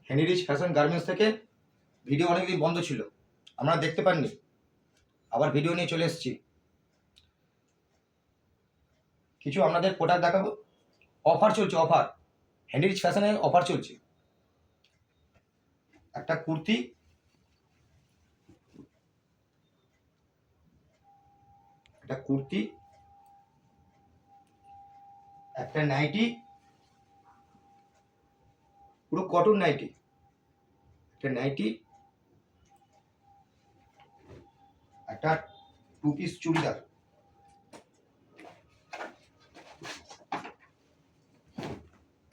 Heinrich fashion garments থেকে video অনেকদিন বন্ধ ছিল, আমরা দেখতে পাননি, আবার ভিডিও নিয়ে চলে এসেছি। কিছু আপনাদের প্রোডাক্ট দেখাবো। অফার চলছে, অফার হেনরিচ ফ্যাশনে অফার চলছে। একটা কুর্তি, একটা নাইটি, পুরো কটন নাইটি, একটা নাইটি, একটা 2 পিস চুড়িদার,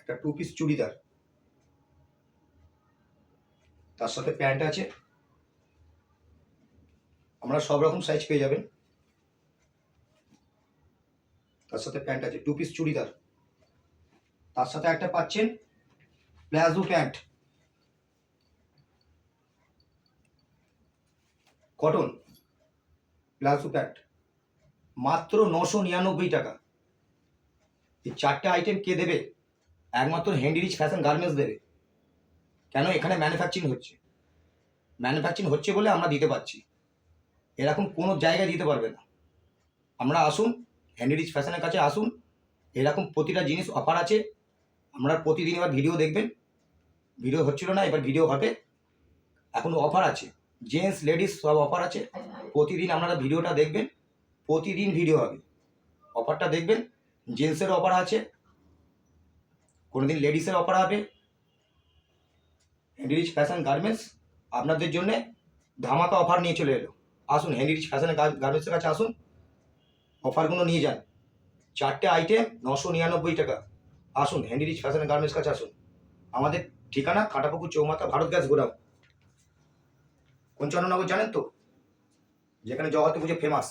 একটা 2 পিস চুড়িদার, তার সাথে প্যান্ট আছে। আমরা সব রকম সাইজ পেয়ে যাবেন। তার সাথে প্যান্ট আছে, 2 পিস চুড়িদার, তার সাথে একটা পাচ্ছেন palazzo pant, cotton palazzo pant, মাত্র 999 টাকা। এই 4টে আইটেম কে দেবে? একমাত্র হেনরিচ ফ্যাশন গার্মেন্টস দেবে। কেন? এখানে ম্যানুফ্যাকচারিং হচ্ছে বলে আমরা দিতে পারছি, এরকম কোনো জায়গায় দিতে পারবে না। আমরা আসুন, হেনরিচ ফ্যাশনের কাছে আসুন, এরকম প্রতিটা জিনিস অফার আছে। আমরা প্রতিদিন এবার ভিডিও দেখবেন, ভিডিও হচ্ছিল না, এবার ভিডিও হবে। এখন অফার আছে, জেন্টস লেডিস সব অফার আছে। প্রতিদিন আপনারা ভিডিওটা দেখবেন, প্রতিদিন ভিডিও হবে, অফারটা দেখবেন। জেন্টসের অফার আছে, কোনোদিন লেডিসের অফার হবে। হেনরিচ ফ্যাশন গার্মেন্টস আপনাদের জন্য ধামাকা অফার নিয়ে চলে এলো। আসুন, হেনরিচ ফ্যাশন গার্মেন্টসের কাছে আসুন, অফারগুলো নিয়ে যান। 4টে আইটেম 999 টাকা। আসুন, হেনরিচ ফ্যাশন গার্মেন্টস কাছে আসুন। আমাদের ঠিকানা কাটাপুকুর চৌমাথা, ভারত গ্যাস গোডাউন। কোন চন্দ্রনগর জানেন তো, যেখানে জগতী পুজো ফেমাস।